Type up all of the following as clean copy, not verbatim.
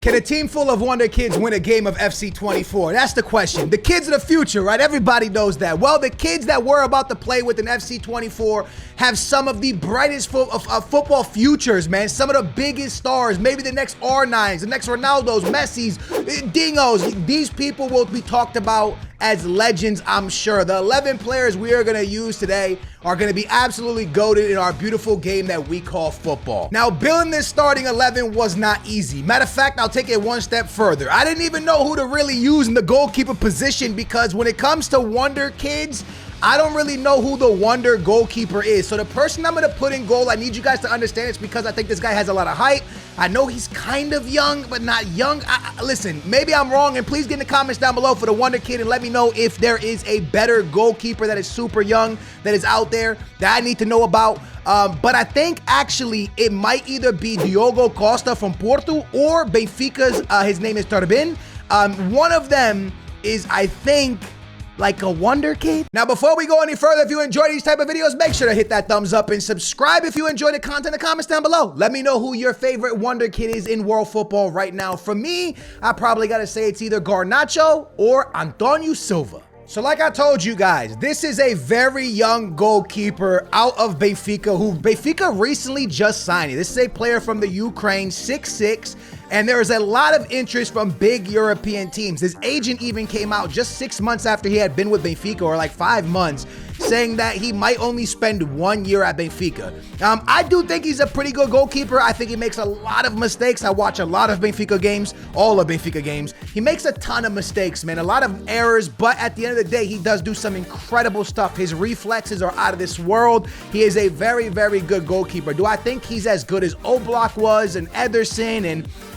Can a team full of Wonder Kids win a game of FC24? That's the question. The kids of the future, right? Everybody knows that. Well, the kids that we're about to play with in FC24 have some of the brightest football futures, man. Some of the biggest stars, maybe the next R9s, the next Ronaldos, Messis, Dingos. These people will be talked about as legends, I'm sure. The 11 players we are going to use today are going to be absolutely goated in our beautiful game that we call football. Now, building this starting 11 was not easy. Matter of fact, I'll take it one step further. I didn't even know who to really use in the goalkeeper position because when it comes to Wonder Kids, I don't really know who the Wonder goalkeeper is. So the person I'm going to put in goal, I need you guys to understand it's because I think this guy has a lot of hype. I know he's kind of young, but not young. Listen, maybe I'm wrong, and please get in the comments down below for the Wonder Kid and let me know if there is a better goalkeeper that is super young that is out there that I need to know about. But I think actually it might either be Diogo Costa from Porto or Benfica's, his name is Turbin. One of them is, I think, like a Wonder Kid. Now, before we go any further, if you enjoy these type of videos, make sure to hit that thumbs up and subscribe if you enjoy the content in the comments down below. Let me know who your favorite Wonder Kid is in world football right now. For me, I probably gotta say it's either Garnacho or Antonio Silva. So like I told you guys, this is a very young goalkeeper out of Benfica who Benfica recently just signed. This is a player from the Ukraine, 6'6", and there is a lot of interest from big European teams. His agent even came out just 6 months after he had been with Benfica, or like 5 months, saying that he might only spend 1 year at Benfica. I do think he's a pretty good goalkeeper. I think he makes a lot of mistakes. I watch a lot of Benfica games, all of Benfica games. He makes a ton of mistakes, man, a lot of errors, but at the end of the day, he does do some incredible stuff. His reflexes are out of this world. He is a very, very good goalkeeper. Do I think he's as good as Oblak was and Ederson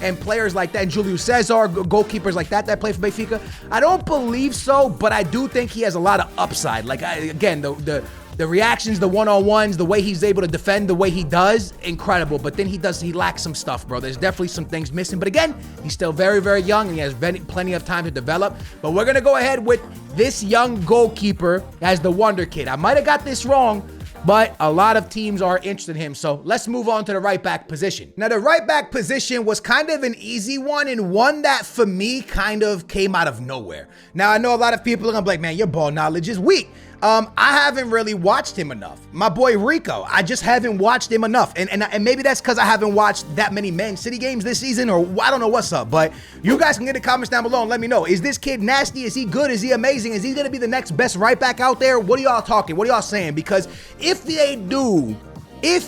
and players like that, and Julio Cesar, goalkeepers like that play for Benfica? I don't believe so, but I do think he has a lot of upside. Like, again, the reactions, the one-on-ones, the way he's able to defend the way he does, incredible. But then he lacks some stuff, bro. There's definitely some things missing. But again, he's still very, very young, and he has plenty of time to develop. But we're going to go ahead with this young goalkeeper as the Wonder Kid. I might have got this wrong, but a lot of teams are interested in him. So let's move on to the right back position. Now, the right back position was kind of an easy one, and one that for me kind of came out of nowhere. Now, I know a lot of people are gonna be like, man, your ball knowledge is weak. I haven't really watched him enough. My boy Rico, I just haven't watched him enough. And maybe that's because I haven't watched that many Man City games this season, or I don't know what's up. But you guys can get in the comments down below and let me know. Is this kid nasty? Is he good? Is he amazing? Is he going to be the next best right back out there? What are y'all talking? What are y'all saying? Because if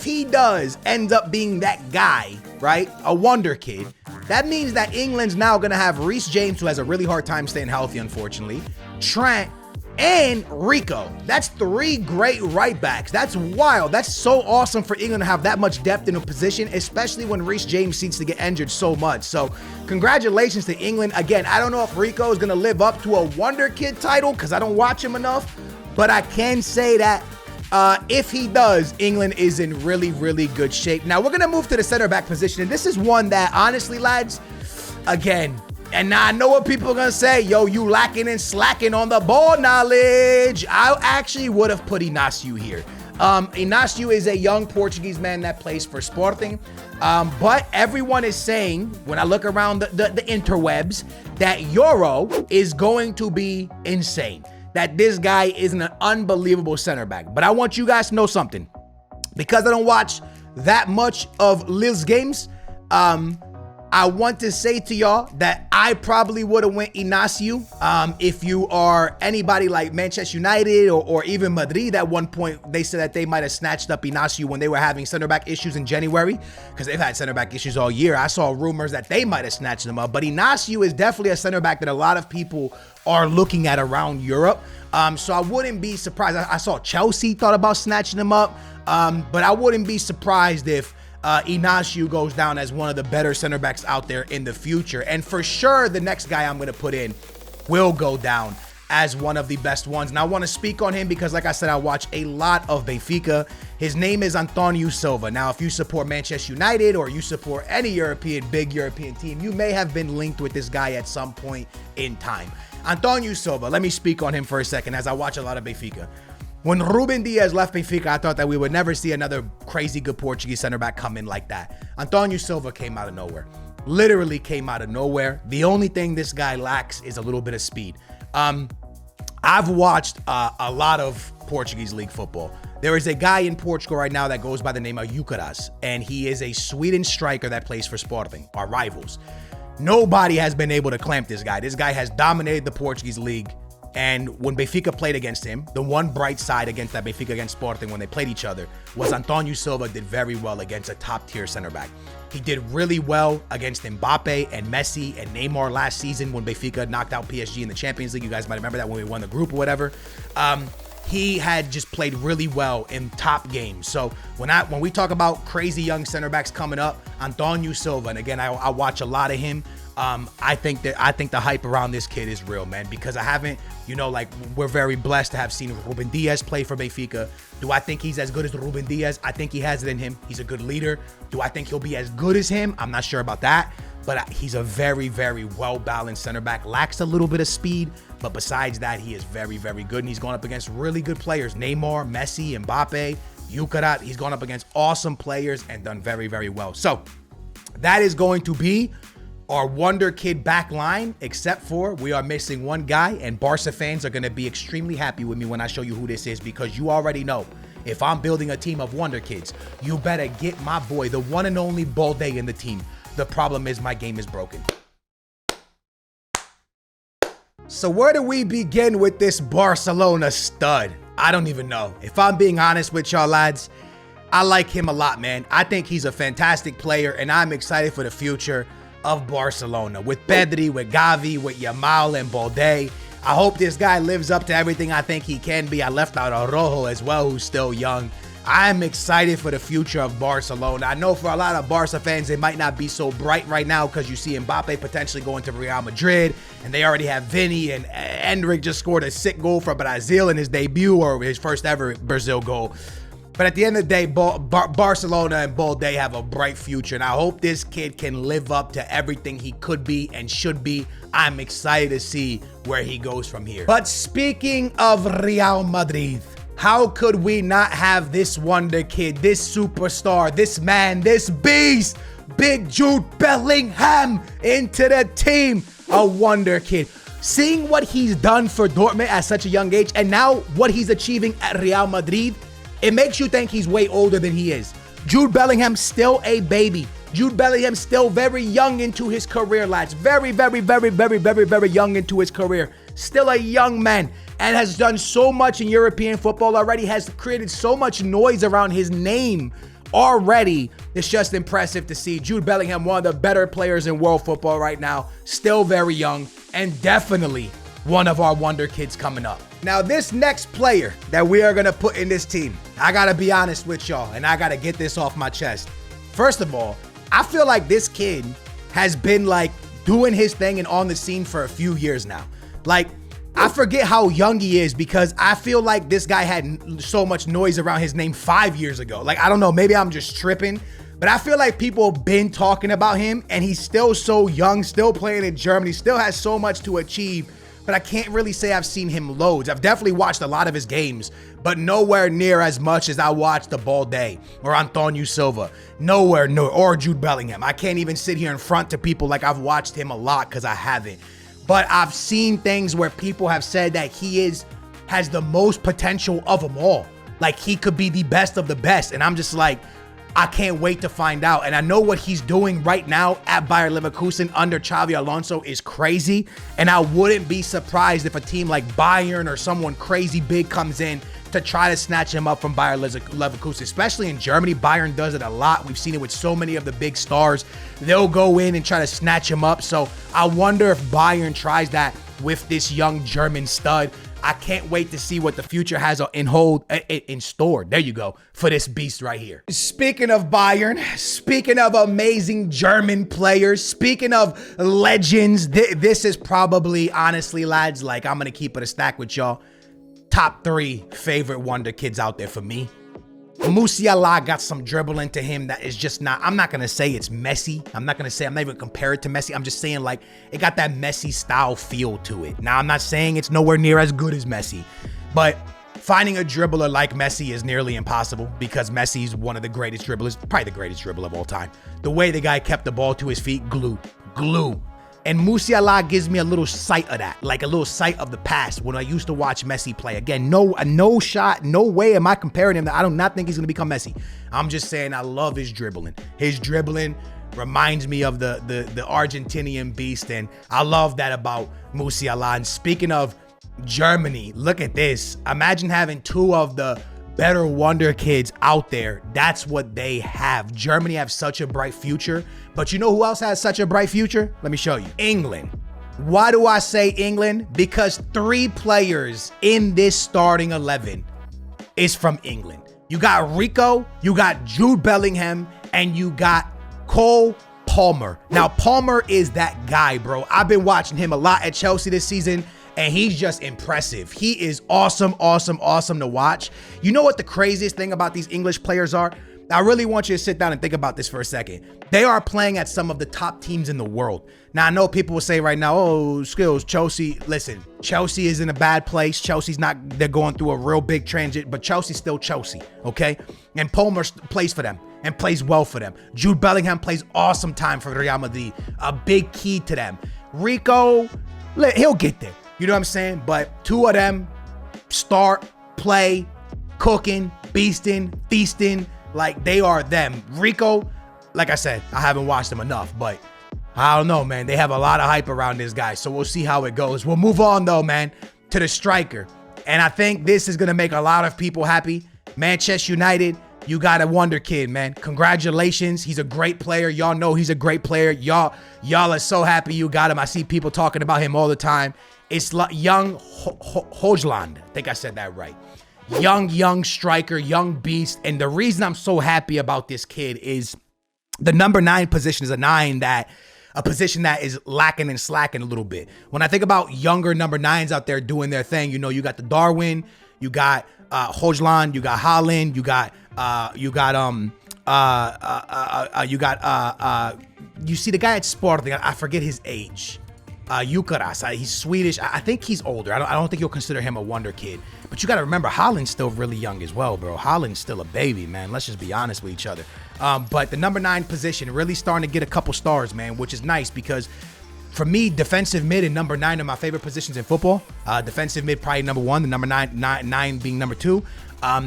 he does end up being that guy, right, a Wonder Kid, that means that England's now going to have Reece James, who has a really hard time staying healthy, unfortunately, Trent, and Rico. That's 3 great right backs. That's wild. That's so awesome for England to have that much depth in a position, especially when Reece James seems to get injured so much. So congratulations to England. Again, I don't know if Rico is going to live up to a Wonder Kid title because I don't watch him enough, but I can say that if he does, England is in really, really good shape. Now we're going to move to the center back position, and this is one that honestly, lads, again, and now I know what people are going to say. Yo, you lacking and slacking on the ball knowledge. I actually would have put Inácio here. Inácio is a young Portuguese man that plays for Sporting. But everyone is saying, when I look around the interwebs, that Euro is going to be insane. That this guy is an unbelievable center back. But I want you guys to know something. Because I don't watch that much of Lille's games, I want to say to y'all that I probably would have went Inácio. If you are anybody like Manchester United or even Madrid, at one point they said that they might have snatched up Inácio when they were having center back issues in January, because they've had center back issues all year. I saw rumors that they might have snatched them up, but Inácio is definitely a center back that a lot of people are looking at around Europe. So I wouldn't be surprised. I saw Chelsea thought about snatching him up, but I wouldn't be surprised if Inácio goes down as one of the better center backs out there in the future. And for sure, the next guy I'm going to put in will go down as one of the best ones. And I want to speak on him because, like I said, I watch a lot of Benfica. His name is Antonio Silva. Now, if you support Manchester United or you support any big European team, you may have been linked with this guy at some point in time. Antonio Silva, let me speak on him for a second as I watch a lot of Benfica. When Ruben Diaz left Benfica, I thought that we would never see another crazy good Portuguese center back come in like that. Antonio Silva came out of nowhere. Literally came out of nowhere. The only thing this guy lacks is a little bit of speed. I've watched a lot of Portuguese league football. There is a guy in Portugal right now that goes by the name of Wonderkids, and he is a Sweden striker that plays for Sporting, our rivals. Nobody has been able to clamp this guy. This guy has dominated the Portuguese league. And when Benfica played against him, the one bright side against that Benfica against Sporting when they played each other was Antonio Silva did very well against a top-tier center back. He did really well against Mbappe and Messi and Neymar last season when Benfica knocked out PSG in the Champions League. You guys might remember that when we won the group or whatever. He had just played really well in top games. So when we talk about crazy young center backs coming up, Antonio Silva, and again, I watch a lot of him. I think the hype around this kid is real, man, because I haven't, we're very blessed to have seen Ruben Diaz play for Benfica. Do I think he's as good as Ruben Diaz? I think he has it in him. He's a good leader. Do I think he'll be as good as him? I'm not sure about that, but he's a very, very well-balanced center back. Lacks a little bit of speed, but besides that, he is very, very good, and he's going up against really good players. Neymar, Messi, Mbappe, Wonderkids. He's gone up against awesome players and done very, very well. So that is going to be our Wonder Kid back line, except for we are missing one guy, and Barca fans are going to be extremely happy with me when I show you who this is, because you already know, if I'm building a team of Wonder Kids, you better get my boy, the one and only Balde, in the team. The problem is my game is broken. So where do we begin with this Barcelona stud? I don't even know. If I'm being honest with y'all lads, I like him a lot, man. I think he's a fantastic player, and I'm excited for the future of Barcelona. With Pedri, with Gavi, with Yamal and Balde. I hope this guy lives up to everything I think he can be. I left out Araujo as well, who's still young. I'm excited for the future of Barcelona. I know for a lot of Barca fans, it might not be so bright right now because you see Mbappe potentially going to Real Madrid, and they already have Vinny, and Endrick just scored a sick goal for Brazil in his debut, or his first ever Brazil goal. But at the end of the day, Barcelona and Balde have a bright future, and I hope this kid can live up to everything he could be and should be. I'm excited to see where he goes from here. But speaking of Real Madrid, how could we not have this wonder kid, this superstar, this man, this beast, Big Jude Bellingham, into the team? A wonder kid. Seeing what he's done for Dortmund at such a young age, and now what he's achieving at Real Madrid, it makes you think he's way older than he is. Jude Bellingham still a baby. Jude Bellingham still very young into his career, lads. Very, very, very, very, very, very young into his career. Still a young man, and has done so much in European football already, has created so much noise around his name already. It's just impressive to see Jude Bellingham, one of the better players in world football right now, still very young, and definitely one of our wonder kids coming up. Now, this next player that we are going to put in this team, I got to be honest with y'all, and I got to get this off my chest. First of all, I feel like this kid has been doing his thing and on the scene for a few years now. I forget how young he is, because I feel like this guy had so much noise around his name 5 years ago. I don't know, maybe I'm just tripping, but I feel like people have been talking about him, and he's still so young, still playing in Germany, still has so much to achieve. But I can't really say I've seen him loads. I've definitely watched a lot of his games, but nowhere near as much as I watched the Balde or Antonio Silva. Nowhere near, or Jude Bellingham. I can't even sit here in front to people like I've watched him a lot, because I haven't. But I've seen things where people have said that he has the most potential of them all. He could be the best of the best. And I'm just I can't wait to find out. And I know what he's doing right now at Bayer Leverkusen under Xavi Alonso is crazy. And I wouldn't be surprised if a team like Bayern or someone crazy big comes in to try to snatch him up from Bayer Leverkusen. Especially in Germany, Bayern does it a lot. We've seen it with so many of the big stars. They'll go in and try to snatch him up. So I wonder if Bayern tries that with this young German stud. I can't wait to see what the future has in store. There you go, for this beast right here. Speaking of Bayern, speaking of amazing German players, speaking of legends, this is probably, honestly, lads, I'm going to keep it a stack with y'all. Top 3 favorite wonder kids out there for me. Musiala got some dribbling to him that is just not, I'm not going to say it's Messi. I'm not even compare it to Messi. I'm just saying it got that Messi style feel to it. Now, I'm not saying it's nowhere near as good as Messi, but Finding a dribbler like Messi is nearly impossible because Messi's one of the greatest dribblers, probably the greatest dribbler of all time. The way the guy kept the ball to his feet, glue. And Musiala gives me a little sight of that, like a little sight of the past when I used to watch Messi play. Again, no shot, no way am I comparing him. I do not think he's gonna become Messi. I'm just saying I love his dribbling. His dribbling reminds me of the Argentinian beast, and I love that about Musiala. And speaking of Germany, look at this. Imagine having two of the better wonder kids out there. That's what they have. Germany have such a bright future, but you know who else has such a bright future? Let me show you. England. Why do I say England? Because 3 players in this starting 11 is from England. You got Rico, you got Jude Bellingham, and you got Cole Palmer. Now, Palmer is that guy, bro. I've been watching him a lot at Chelsea this season, and he's just impressive. He is awesome to watch. You know what the craziest thing about these English players are? I really want you to sit down and think about this for a second. They are playing at some of the top teams in the world. Now, I know people will say right now, oh, skills, Chelsea. Listen, Chelsea is in a bad place. They're going through a real big transit, but Chelsea's still Chelsea, okay? And Palmer plays for them and plays well for them. Jude Bellingham plays awesome time for Real Madrid. A big key to them. Rico, he'll get there. You know what I'm saying? But 2 of them start, play, cooking, beasting, feasting, like they are them. Rico, like I said, I haven't watched him enough, but I don't know, man. They have a lot of hype around this guy, so we'll see how it goes. We'll move on, though, man, to the striker. And I think this is going to make a lot of people happy. Manchester United, you got a wonder kid, man. Congratulations. He's a great player. Y'all know he's a great player. Y'all are so happy you got him. I see people talking about him all the time. It's like young Hojland. I think I said that right. Young striker, young beast. And the reason I'm so happy about this kid is the number 9 position is a position that is lacking and slacking a little bit. When I think about younger number 9s out there doing their thing, you know, you got the Darwin, you got Hojland, you got Holland, you see the guy at Sporting, I forget his age. Yukaras, he's Swedish. I think he's older. I don't think you'll consider him a wonder kid. But you got to remember, Holland's still really young as well, bro. Holland's still a baby, man. Let's just be honest with each other. But the number 9 position really starting to get a couple stars, man, which is nice because for me, defensive mid and number 9 are my favorite positions in football. Defensive mid probably number 1, the number 9 being number 2.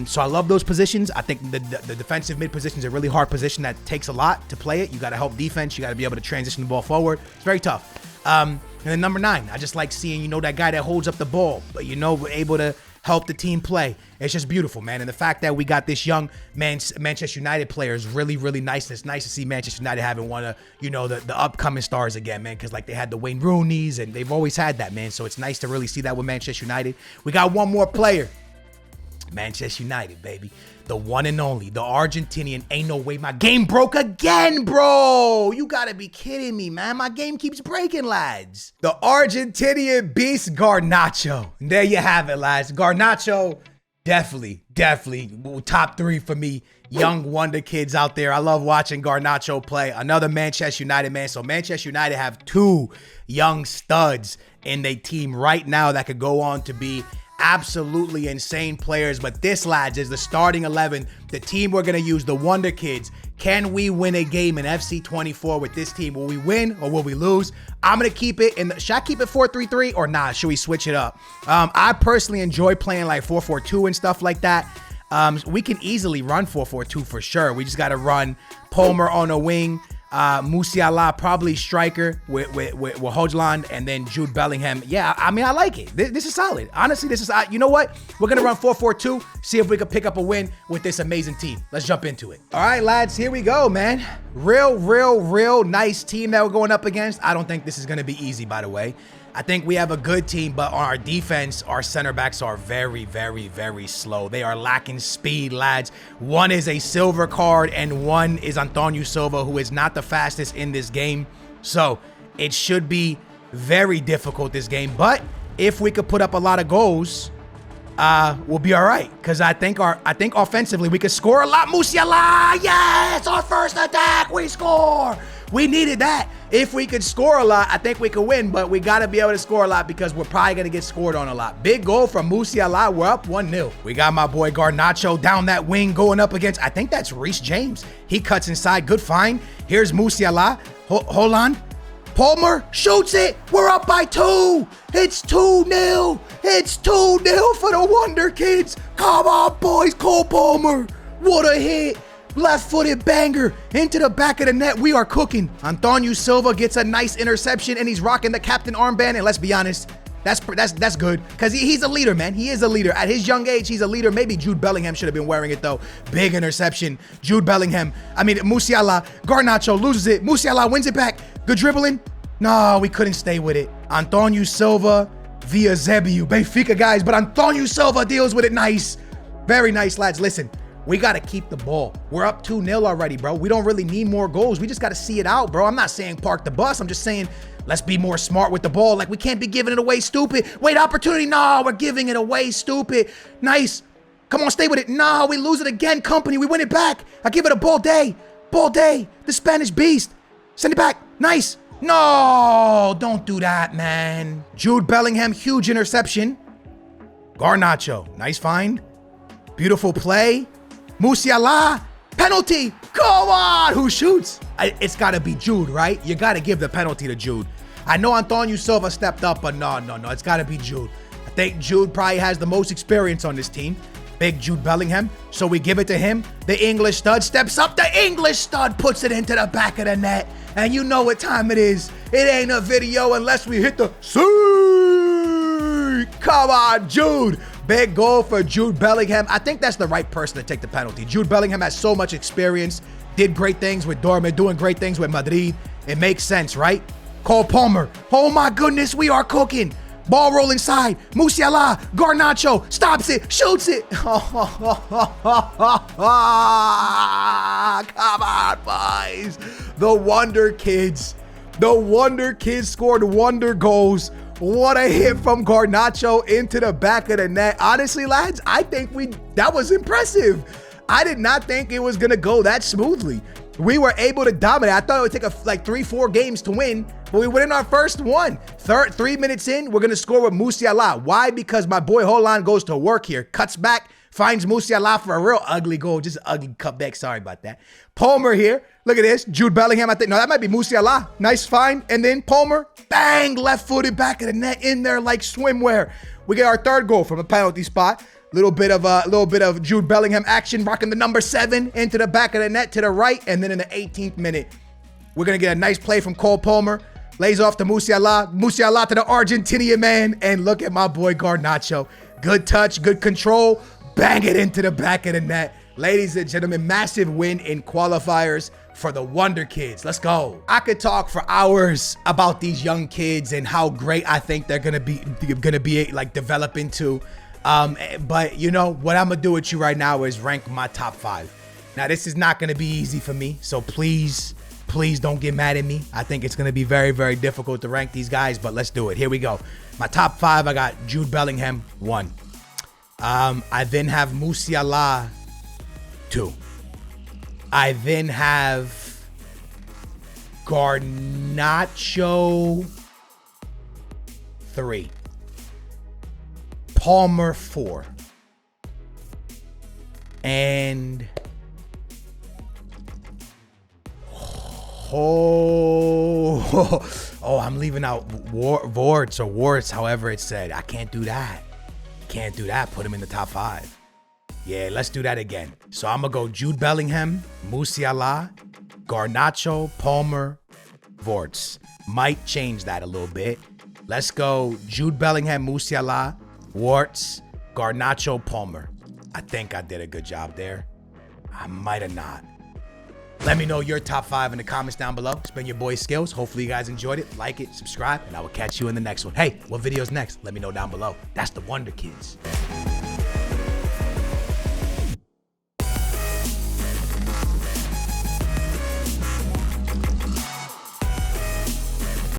So I love those positions. I think the defensive mid position is a really hard position that takes a lot to play it. You got to help defense. You got to be able to transition the ball forward. It's very tough. And then number 9, I just like seeing, you know, that guy that holds up the ball, but, you know, we're able to help the team play. It's just beautiful, man. And the fact that we got this young Manchester United player is really, really nice. And it's nice to see Manchester United having one of, you know, the upcoming stars again, man, because like they had the Wayne Rooneys and they've always had that, man. So it's nice to really see that with Manchester United. We got one more player. Manchester United, baby. The one and only, the Argentinian. Ain't no way my game broke again, bro. You gotta be kidding me, man. My game keeps breaking, lads. The Argentinian beast, Garnacho. There you have it, lads. Garnacho, definitely top 3 for me. Young wonder kids out there. I love watching Garnacho play. Another Manchester United man. So Manchester United have 2 young studs in their team right now that could go on to be absolutely insane players. But this, lads, is the starting 11, the team we're going to use, the Wonder Kids. Can we win a game in FC 24 with this team? Will we win or will we lose? I'm going to keep it in should I keep it 4-3-3 or not? Should we switch it up? I personally enjoy playing like 4-4-2 and stuff like that. We can easily run 4-4-2 for sure. We just got to run Palmer on a wing, Musiala probably striker with Hojland, and then Jude Bellingham. Yeah, I mean, I like it. This is solid. Honestly, this is, you know what? We're going to run 4-4-2, see if we can pick up a win with this amazing team. Let's jump into it. All right, lads, here we go, man. Real nice team that we're going up against. I don't think this is going to be easy, by the way. I think we have a good team, but on our defense, our center backs are very slow. They are lacking speed, lads. One is a silver card, and one is Antonio Silva, who is not the fastest in this game. So it should be very difficult, this game. But if we could put up a lot of goals, we'll be all right. Because I think offensively, we could score a lot. Musiala, yes! Our first attack, we score! We needed that. If we could score a lot, I think we could win, but we got to be able to score a lot because we're probably going to get scored on a lot. Big goal from Musiala. We're up 1-0. We got my boy Garnacho down that wing going up against, I think that's Reece James. He cuts inside. Good find. Here's Musiala. Hold on. Palmer shoots it. We're up by 2. It's 2-0. It's 2-0 for the Wonder Kids. Come on, boys. Cole Palmer. What a hit. Left-footed banger into the back of the net. We are cooking. Antonio Silva gets a nice interception, and he's rocking the captain armband. And let's be honest, that's good because he's a leader, man. He is a leader. At his young age, he's a leader. Maybe Jude Bellingham should have been wearing it, though. Big interception. Musiala. Garnacho loses it. Musiala wins it back. Good dribbling. No, we couldn't stay with it. Antonio Silva via Zebiu. Benfica, guys, but Antonio Silva deals with it nice. Very nice, lads. Listen. We got to keep the ball. We're up 2-0 already, bro. We don't really need more goals. We just got to see it out, bro. I'm not saying park the bus. I'm just saying let's be more smart with the ball. Like, we can't be giving it away stupid. Wait, opportunity. No, we're giving it away stupid. Nice. Come on, stay with it. No, we lose it again, company. We win it back. I give it a ball day. Ball day. The Spanish beast. Send it back. Nice. No, don't do that, man. Jude Bellingham, huge interception. Garnacho, nice find. Beautiful play. Musiala, penalty. Come on, who shoots? It's got to be Jude, right? You got to give the penalty to Jude. I know Antonio Silva stepped up, but no. It's got to be Jude. I think Jude probably has the most experience on this team. Big Jude Bellingham. So we give it to him. The English stud steps up. The English stud puts it into the back of the net. And you know what time it is. It ain't a video unless we hit the C. Come on, Jude. Big goal for Jude Bellingham. I think that's the right person to take the penalty. Jude Bellingham has so much experience, did great things with Dortmund, doing great things with Madrid. It makes sense, right? Cole Palmer. Oh my goodness, we are cooking. Ball roll inside. Musiala, Garnacho stops it, shoots it. Come on, boys. The Wonder Kids. The Wonder Kids scored wonder goals. What a hit from Garnacho into the back of the net. Honestly, lads, I think that was impressive. I did not think it was going to go that smoothly. We were able to dominate. I thought it would take like 3-4 games to win, but we win in our first one. 3 minutes in, we're going to score with Musiala. Why? Because my boy Holland goes to work here, cuts back, finds Musiala for a real ugly goal. Just an ugly cutback. Sorry about that. Palmer here. Look at this. Jude Bellingham, I think. No, that might be Musiala. Nice find. And then Palmer, bang, left-footed back of the net in there like swimwear. We get our third goal from a penalty spot. Little bit of Jude Bellingham action, rocking the number 7 into the back of the net to the right. And then in the 18th minute, we're going to get a nice play from Cole Palmer. Lays off to Musiala. Musiala to the Argentinian man. And look at my boy Garnacho. Good touch, good control. Bang it into the back of the net. Ladies and gentlemen, massive win in qualifiers for the Wonder Kids. Let's go. I could talk for hours about these young kids and how great I think they're gonna be like develop into. But you know what I'm gonna do with you right now is rank my top 5. Now this is not gonna be easy for me, so please don't get mad at me. I think it's gonna be very, very difficult to rank these guys, but let's do it. Here we go. My top 5, I got Jude Bellingham 1. I then have Musiala 2. I then have Garnacho 3. Palmer 4. And I'm leaving out Warts, however it's said. I can't do that. Can't do that. Put him in the top 5. Yeah, let's do that again. So I'm going to go Jude Bellingham, Musiala, Garnacho, Palmer, Warts. Might change that a little bit. Let's go Jude Bellingham, Musiala, Warts, Garnacho, Palmer. I think I did a good job there. I might have not. Let me know your top 5 in the comments down below. It's been your boy Skills. Hopefully you guys enjoyed it. Like it, subscribe, and I will catch you in the next one. Hey, what video's next? Let me know down below. That's the Wonder Kids.